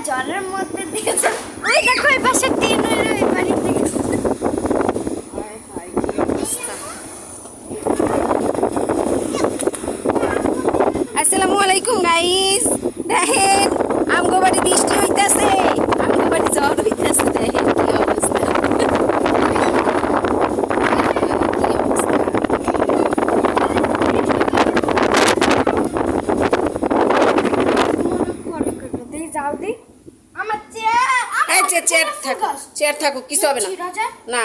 জ্বরের মধ্যে দিয়েছে। ওই দেখো এই পাশে টিন ওই বাড়ি থেকে। হায় হায় কি অবস্থা। আসসালামু আলাইকুম গাইস। দেখেন আমগো বাড়ি বৃষ্টি হইতাছে, আমগো বাড়ি ঝড় হইতাছে। দেখেন কি অবস্থা, কি অবস্থা। যাও দি আমার চেয়ার। এই চেয়ার থাকো, চেয়ার থাকো, কিছু হবে না। না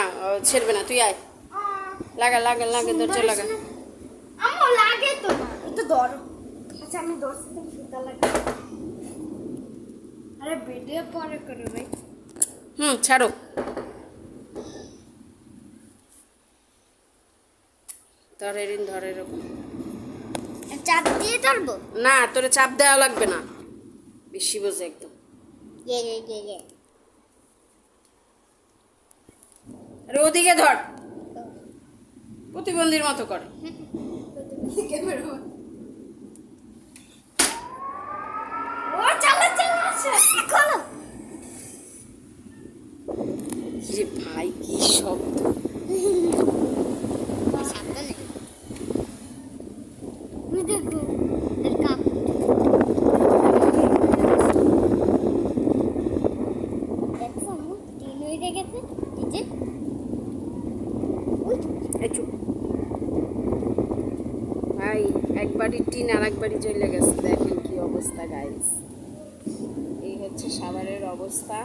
ছেড়বে না, তুই আয়। লাগা লাগা লাগা, দরজা লাগা। আমার লাগে তো না, একটু ধরো। আচ্ছা আমি ধরছি তো সুতা লাগে। আরে ভিডিও পরে করো ভাই। ছাড়ো। ধর এরিন, ধর এরকম। চাপ দিয়ে ধরবো? না, তোরে চাপ দেওয়া লাগবে না, বেশি বোঝে একদম। আরে ওদিকে ধর, প্রতিবন্ধীর মতো করে। ও চালা চালা আসে খোলো। রে ভাই কি শব্দ। সাবধানে আমি দেখো এর কাপ দেখো আমি টিন হয়ে গেছে নিচে। এই চুপ ভাই, একবারই টিন আর একবারই চলে গেছে। দেখেন কি অবস্থা গাইস, এই হচ্ছে সাভারের অবস্থা।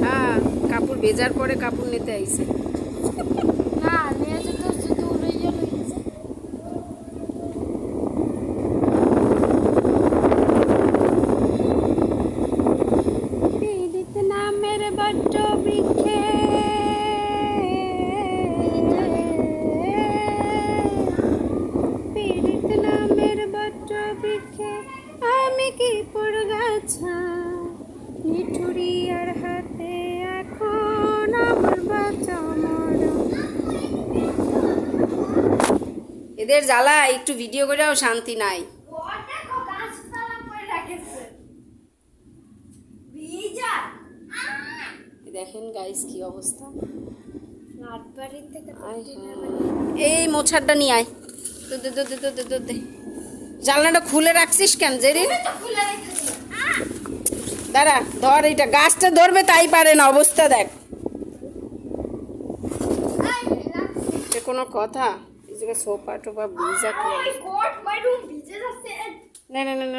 হ্যাঁ, কাপড় ভেজার পরে কাপড় নিতে আইছে। না মেয়ে তো শুধু উড়ে গেল নিচে। পীড়িত নামের বড্ড বৃক্ষে পীড়িত নামের বড্ড বৃক্ষে আমি কি পড়গাছা নিঠুরিয়ার হাতে এখন আমার বাঁচা মরা। এদের জ্বালা একটু ভিডিও করেও শান্তি নাই। দেখো গাছপালা পড়ে রাখেছে ভিজা। দেখেন গাইস কি অবস্থা। রাত বাড়ি থেকে আয় হায়। এই মোছারটা নিয়ে আয়, দে দে দে দে দে দে দে। জানলাটা খুলে রাখছিস কেন জেরি? তো খুলে রেখেছি। দাঁড়া, ধর এইটা, গাছটা ধরবে তাই পারে না, অবস্থা দেখ। এটা কোনো কথা? এই জায়গায় সোফা টোফা ভিজা কি অবস্থা। কোট মাই রুম ভিজে যাচ্ছে। না না না না